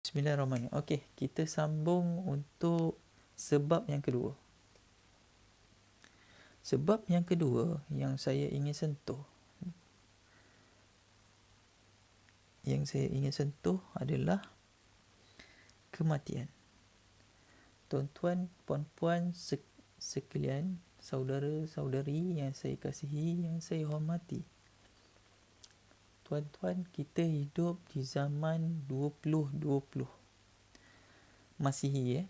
Bismillahirrahmanirrahim. Okey, kita sambung untuk sebab yang kedua. Sebab yang kedua yang saya ingin sentuh adalah kematian. Tuan-tuan, puan-puan sekalian, saudara-saudari yang saya kasihi, yang saya hormati. Tuan-tuan, kita hidup di zaman 2020. Masihi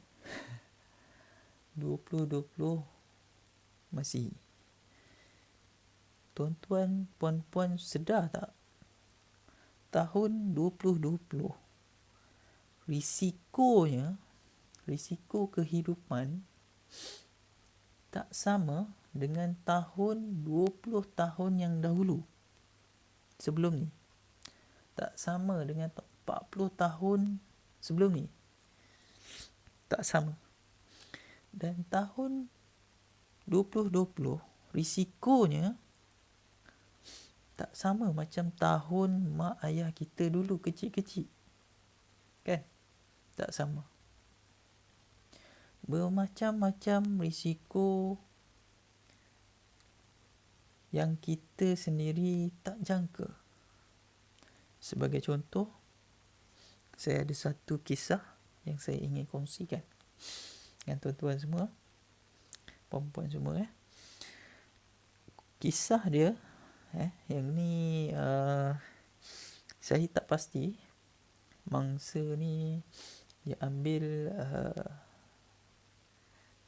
2020 Masihi. Tuan-tuan, puan-puan sedar tak? Tahun 2020, risiko kehidupan tak sama dengan tahun 20 tahun yang dahulu. Sebelum ni. Tak sama dengan 40 tahun sebelum ni. Tak sama. Dan tahun 2020, risikonya tak sama macam tahun mak ayah kita dulu kecil-kecil. Kan? Tak sama. Bermacam-macam risiko yang kita sendiri tak jangka. Sebagai contoh, saya ada satu kisah yang saya ingin kongsikan dengan tuan-tuan semua, puan-puan semua. Kisah dia, yang ni saya tak pasti mangsa ni dia ambil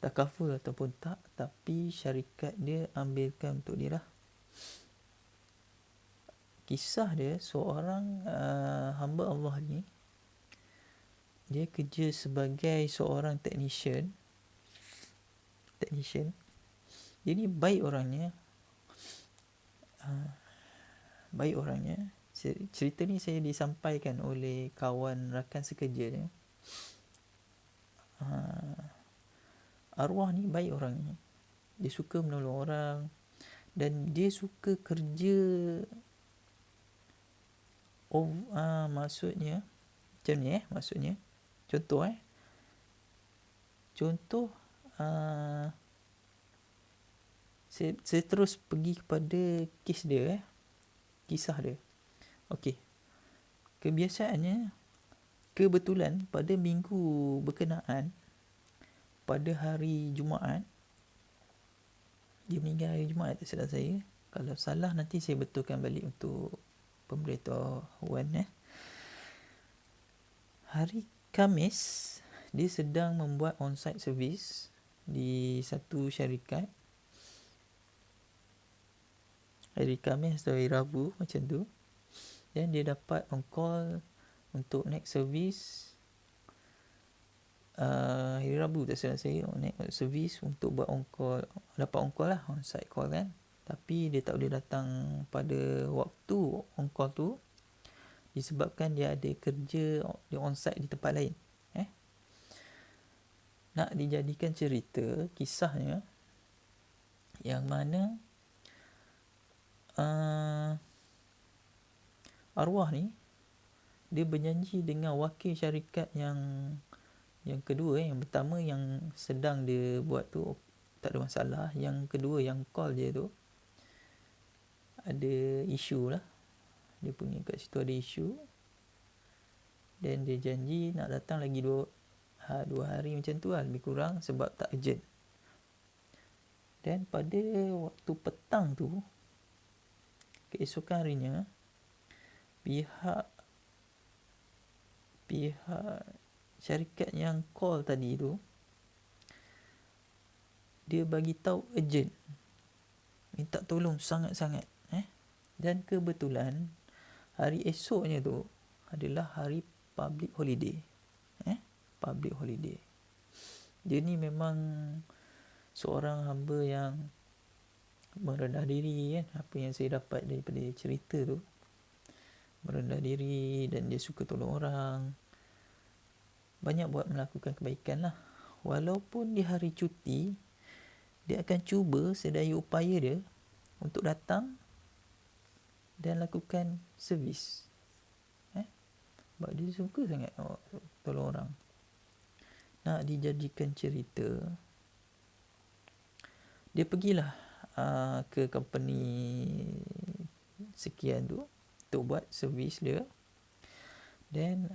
takaful ataupun tak, tapi syarikat dia ambilkan untuk dia lah. Kisah dia, seorang hamba Allah ni, dia kerja sebagai seorang technician. Dia ni baik orangnya. Cerita ni saya disampaikan oleh kawan rakan sekerja dia. Arwah ni baik orangnya. Dia suka menolong orang dan dia suka kerja maksudnya macam ni maksudnya. Contoh saya terus pergi kepada kisah dia. Okey. Kebetulan pada minggu berkenaan, pada hari Jumaat, dia meninggal hari Jumaat tak silap saya. Kalau salah nanti saya betulkan balik untuk pemberitahuan. Hari Khamis, dia sedang membuat on-site service di satu syarikat. Hari Khamis atau hari Rabu macam tu. Dan dia dapat on call untuk next service hari Rabu tak silap saya, next service untuk buat on call. Dapat on call lah, on site call kan. Tapi dia tak boleh datang pada waktu on call tu disebabkan dia ada kerja di on site di tempat lain. Nak dijadikan cerita kisahnya yang mana arwah ni dia berjanji dengan wakil syarikat yang kedua, yang pertama yang sedang dia buat tu tak ada masalah, yang kedua yang call dia tu ada isu lah, dia punya kat situ ada isu, dan dia janji nak datang lagi 2 hari macam tu lah, lebih kurang, sebab tak urgent. Dan pada waktu petang tu, keesokan harinya, pihak syarikat yang call tadi tu, dia bagi tahu urgent, minta tolong sangat-sangat. Dan kebetulan hari esoknya tu adalah hari public holiday. Dia ni memang seorang hamba yang merendah diri kan, apa yang saya dapat daripada cerita tu, merendah diri dan dia suka tolong orang, banyak buat melakukan kebaikan lah. Walaupun di hari cuti, dia akan cuba sedaya upaya dia untuk datang dan lakukan servis. Sebab dia suka sangat oleh orang. Nak dijadikan cerita, dia pergilah ke company sekian tu untuk buat servis dia. Then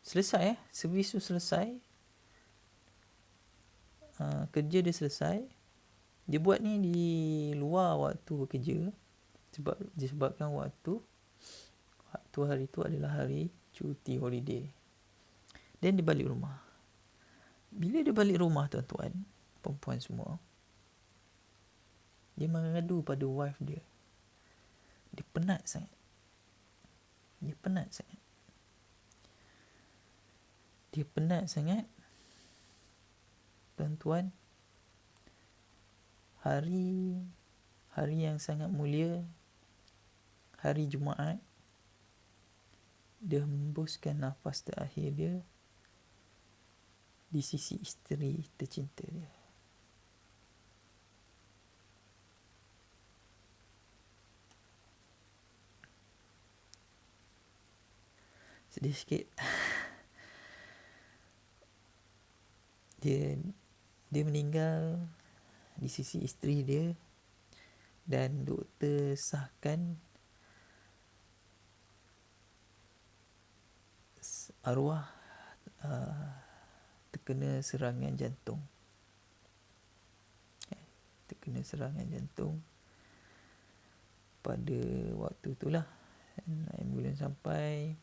selesai servis tu selesai, kerja dia selesai. Dia buat ni di luar waktu kerja, disebabkan waktu hari tu adalah hari cuti holiday. Dan dia balik rumah. Bila dia balik rumah, tuan-tuan, perempuan semua, dia mengadu pada wife dia. Dia penat sangat. Dia penat sangat. Tuan-tuan, hari yang sangat mulia, hari Jumaat, dia hembuskan nafas terakhir dia di sisi isteri tercinta dia. Sedih sikit. Dia meninggal di sisi isteri dia, dan doktor sahkan arwah terkena serangan jantung. Pada waktu itulah ambulans sampai,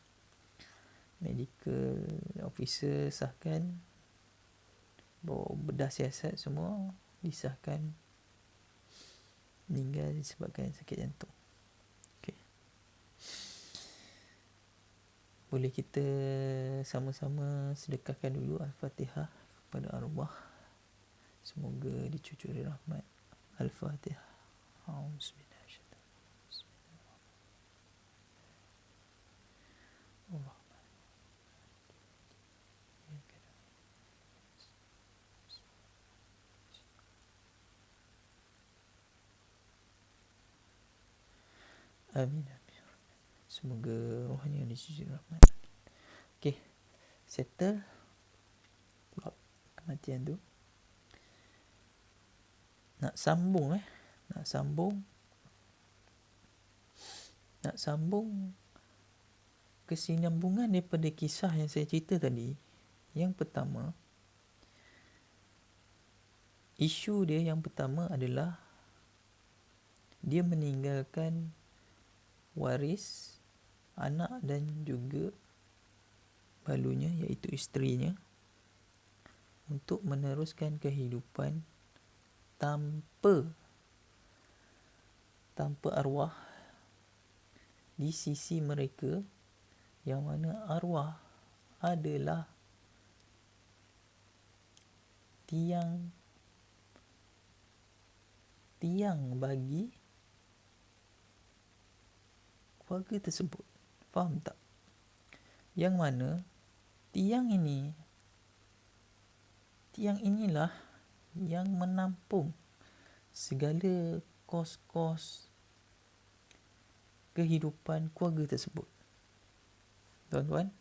medical officer sahkan, bawa bedah siasat semua, disahkan meninggal disebabkan sakit jantung. Okay. Boleh kita sama-sama sedekahkan dulu Al-Fatihah kepada arwah. Semoga dicucuri rahmat. Al-Fatihah. Amin. Semoga rohnya dicucuri rahmat. Okay, settle bab kematian tu. Nak sambung kesinambungan daripada kisah yang saya cerita tadi. Yang pertama, isu dia yang pertama adalah dia meninggalkan waris, anak dan juga balunya, iaitu isterinya, untuk meneruskan kehidupan tanpa arwah di sisi mereka, yang mana arwah adalah tiang bagi keluarga tersebut. Faham tak? Yang mana tiang inilah yang menampung segala kos-kos kehidupan keluarga tersebut. Tuan-tuan,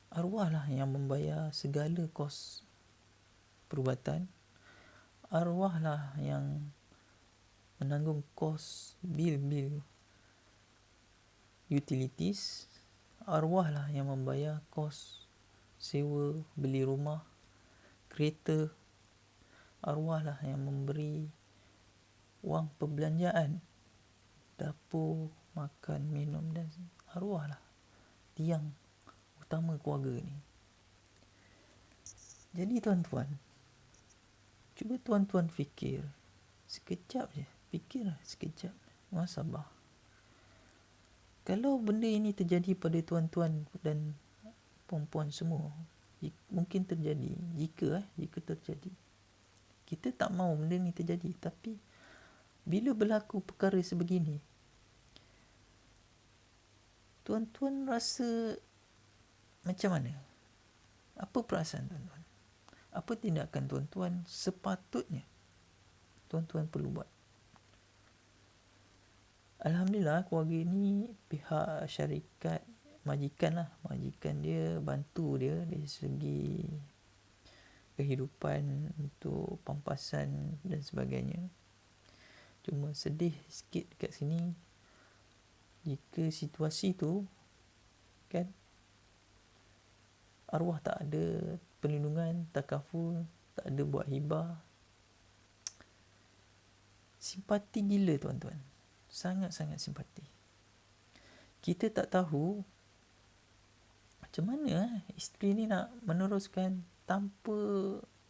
arwahlah yang membayar segala kos perubatan. Arwahlah yang menanggung kos bil-bil utilities. Arwahlah yang membayar kos sewa beli rumah, kereta. Arwahlah yang memberi wang perbelanjaan, dapur, makan, minum, dan arwahlah tiang utama keluarga ni. Jadi tuan-tuan, cuba tuan-tuan fikir sekejap je. Muhasabah. Kalau benda ini terjadi pada tuan-tuan dan perempuan semua, mungkin terjadi. Jika terjadi, kita tak mahu benda ni terjadi, tapi bila berlaku perkara sebegini, tuan-tuan rasa macam mana? Apa perasaan tuan-tuan? Apa tindakan tuan-tuan sepatutnya tuan-tuan perlu buat? Alhamdulillah keluarga ni pihak syarikat majikan dia bantu dia dari segi kehidupan untuk pampasan dan sebagainya. Cuma sedih sikit dekat sini jika situasi tu kan arwah tak ada perlindungan, takaful, tak ada buat hibah. Simpati gila tuan-tuan. Sangat-sangat simpati. Kita tak tahu macam mana isteri ni nak meneruskan tanpa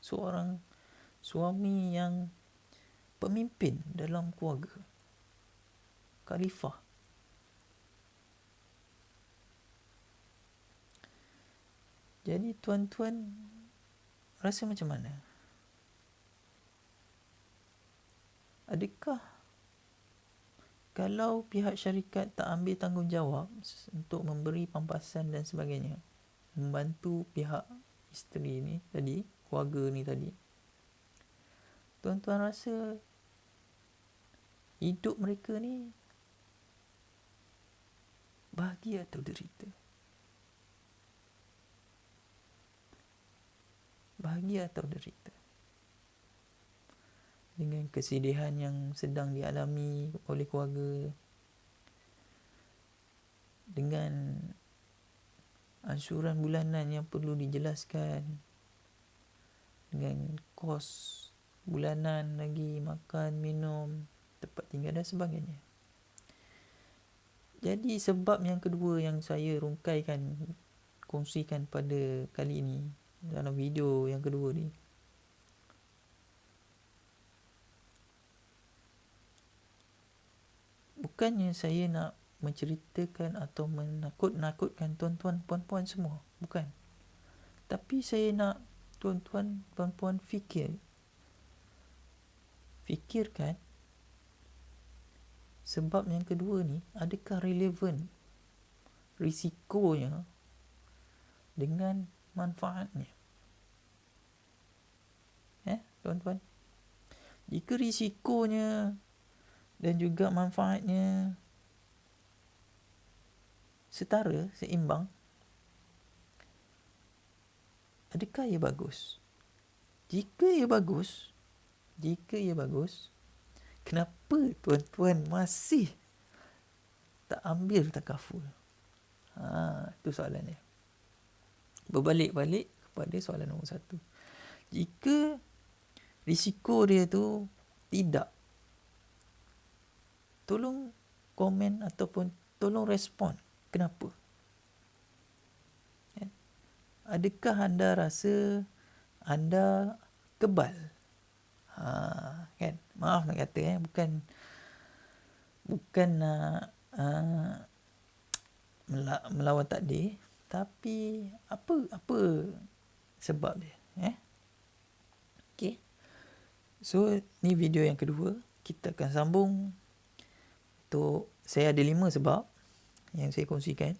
seorang suami yang pemimpin dalam keluarga. Khalifah. Jadi tuan-tuan rasa macam mana? Adakah kalau pihak syarikat tak ambil tanggungjawab untuk memberi pampasan dan sebagainya, membantu pihak isteri ni tadi, keluarga ni tadi, tuan-tuan rasa hidup mereka ni bahagia atau derita? Bahagia atau derita? Dengan kesedihan yang sedang dialami oleh keluarga, dengan ansuran bulanan yang perlu dijelaskan, dengan kos bulanan lagi, makan, minum, tempat tinggal dan sebagainya. Jadi sebab yang kedua yang saya kongsikan pada kali ini dalam video yang kedua ni, bukannya saya nak menceritakan atau menakut-nakutkan tuan-tuan puan-puan semua, bukan. Tapi saya nak tuan-tuan puan-puan fikirkan sebab yang kedua ni adakah relevan risikonya dengan manfaatnya. Tuan-tuan, jika risikonya dan juga manfaatnya setara, seimbang, adakah ia bagus? Jika ia bagus, kenapa tuan-tuan masih tak ambil takaful? Itu soalannya. Berbalik-balik kepada soalan nombor 1. Jika risiko dia tu tidak, tolong komen ataupun tolong respon. Kenapa? Adakah anda rasa anda kebal? Kan? Maaf nak kata, bukan nak melawan takdir, tapi apa sebab dia? Okay. So ni video yang kedua, kita akan sambung. Untuk saya ada 5 sebab yang saya kongsikan.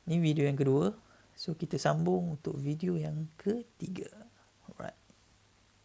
Ni video yang kedua. So kita sambung untuk video yang ketiga.